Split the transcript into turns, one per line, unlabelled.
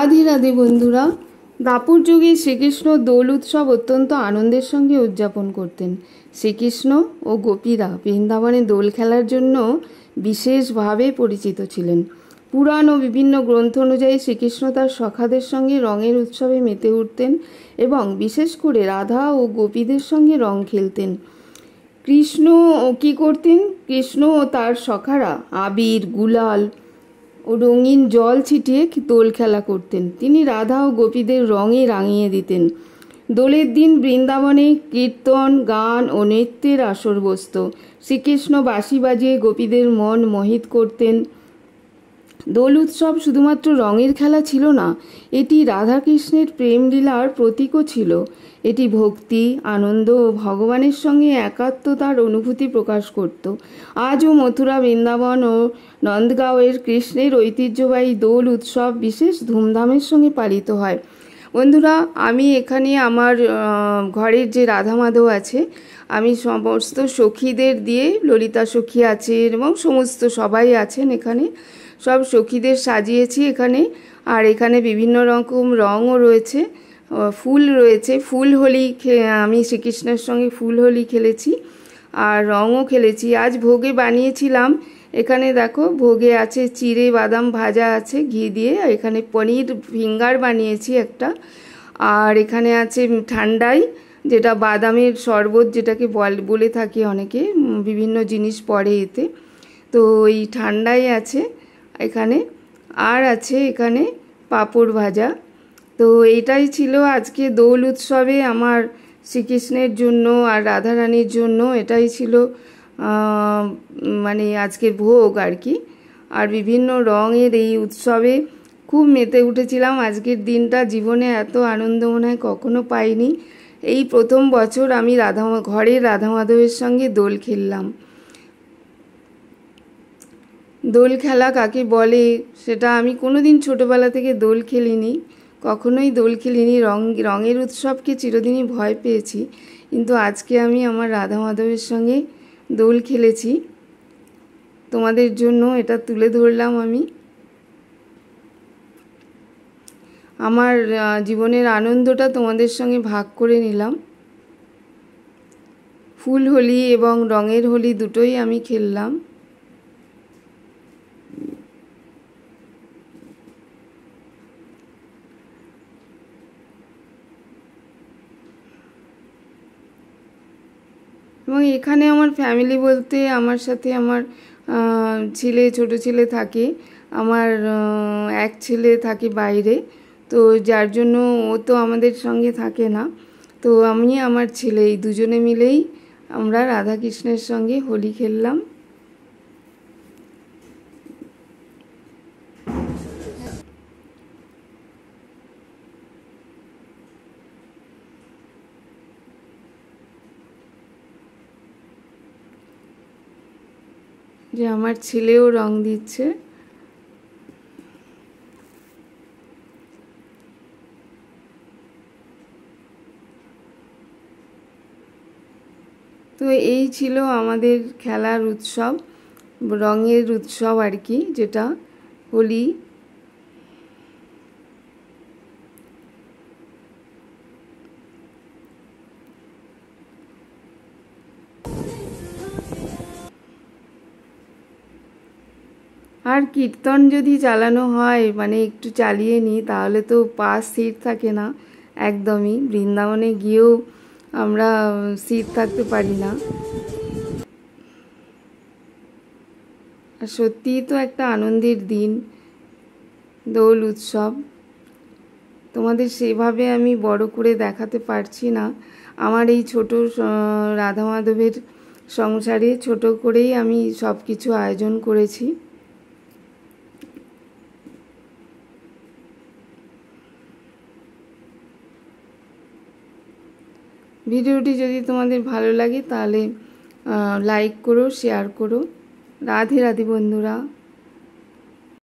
রাধে রাধে বন্ধুরা। দাপর যুগে শ্রীকৃষ্ণ দোল উৎসব অত্যন্ত আনন্দের সঙ্গে উদযাপন করতেন। শ্রীকৃষ্ণ ও গোপীরা বৃন্দাবনে দোল খেলার জন্য বিশেষভাবে পরিচিত ছিলেন। পুরাণ ও বিভিন্ন গ্রন্থ অনুযায়ী শ্রীকৃষ্ণ তার সখাদের সঙ্গে রঙের উৎসবে মেতে উঠতেন এবং বিশেষ করে রাধা ও গোপীদের সঙ্গে রং খেলতেন। কৃষ্ণ কী করতেন? কৃষ্ণ ও তার সখারা আবির, গুলাল ও রঙিন জল ছিটিয়ে দোল খেলা করতেন। তিনি রাধা ও গোপীদের রঙে রাঙিয়ে দিতেন। দোলের দিন বৃন্দাবনে কীর্তন, গান ও নৃত্যের আসর বসত। শ্রীকৃষ্ণ বাঁশি বাজিয়ে গোপীদের মন মোহিত করতেন। দোল উৎসব শুধুমাত্র রঙের খেলা ছিল না, এটি রাধাকৃষ্ণের প্রেমলীলার প্রতীকও ছিল। এটি ভক্তি, আনন্দ ও ভগবানের সঙ্গে একাত্মতার অনুভূতি প্রকাশ করত। আজও মথুরা, বৃন্দাবন ও নন্দগাঁওয়ের কৃষ্ণের ঐতিহ্যবাহী দোল উৎসব বিশেষ ধুমধামের সঙ্গে পালিত হয়। বন্ধুরা, আমি এখানে আমার ঘরের যে রাধা মাধব আছে, আমি সমস্ত সখীদের দিয়ে, ললিতা সখী আছে এবং সমস্ত সবাই আছেন এখানে, সব সখীদের সাজিয়েছি এখানে। আর এখানে বিভিন্ন রকম রঙও রয়েছে, ফুল রয়েছে। ফুল হোলি আমি শ্রীকৃষ্ণের সঙ্গে ফুল হোলি খেলেছি আর রঙও খেলেছি। আজ ভোগে বানিয়েছিলাম, এখানে দেখো ভোগে আছে চিড়ে বাদাম ভাজা আছে ঘি দিয়ে, এখানে পনির ফিঙ্গার বানিয়েছি একটা, আর এখানে আছে ঠান্ডাই, যেটা বাদামের শরবত যেটাকে বলে থাকে অনেকে, বিভিন্ন জিনিস পড়ে এতে। তো এই ঠান্ডাই আছে এখানে, আর আছে এখানে পাঁপড় ভাজা। তো এইটাই ছিল আজকে দোল উৎসবে আমার শ্রীকৃষ্ণের জন্য আর রাধারানীর জন্য, এটাই ছিল মানে আজকের ভোগ আর কি। আর বিভিন্ন রঙের এই উৎসবে খুব মেতে উঠেছিলাম। আজকের দিনটা জীবনে এত আনন্দ মনে হয় কখনো পাইনি। এই প্রথম বছর আমি ঘরের রাধা মাধবের সঙ্গে দোল খেললাম। দোল খেলা কাকে বলে সেটা আমি কোনোদিন ছোটোবেলা থেকে দোল খেলিনি, কখনোই দোল খেলিনি। রঙের উৎসবকে চিরদিনই ভয় পেয়েছি, কিন্তু আজকে আমি আমার রাধা মাধবের সঙ্গে দোল খেলেছি। তোমাদের জন্য এটা তুলে ধরলাম আমি। আমার জীবনের আনন্দটা তোমাদের সঙ্গে ভাগ করে নিলাম। ফুল হোলি এবং রঙের হোলি দুটোই আমি খেললাম। এবং এখানে আমার ফ্যামিলি বলতে আমার সাথে আমার ছেলে, ছোট ছেলে থাকে। আমার এক ছেলে থাকে বাইরে, তো যার জন্য ও তো আমাদের সঙ্গে থাকে না। তো আমি আমার ছেলে এই দুজনে মিলেই আমরা রাধাকৃষ্ণের সঙ্গে হোলি খেললাম। যে আমার ছেলেও রং দিচ্ছে। তো এই ছিল আমাদের খেলার উৎসব, রঙের উৎসব আর কি, যেটা হোলি। আর কীর্তন যদি চালানো হয়, মানে একটু চালিয়ে নিই, তাহলে তো পাশ সিট থাকে না একদমই। বৃন্দাবনে গিয়েও আমরা সিট থাকতে পারি না। আর সত্যিই তো একটা আনন্দের দিন দোল উৎসব। তোমাদের সেভাবে আমি বড় করে দেখাতে পারছি না। আমার এই ছোট রাধা মাধবের সংসারে ছোট করেই আমি সব কিছু আয়োজন করেছি। ভিডিওটি যদি তোমাদের ভালো লাগে তাহলে লাইক করো, শেয়ার করো। রাধে রাধে বন্ধুরা।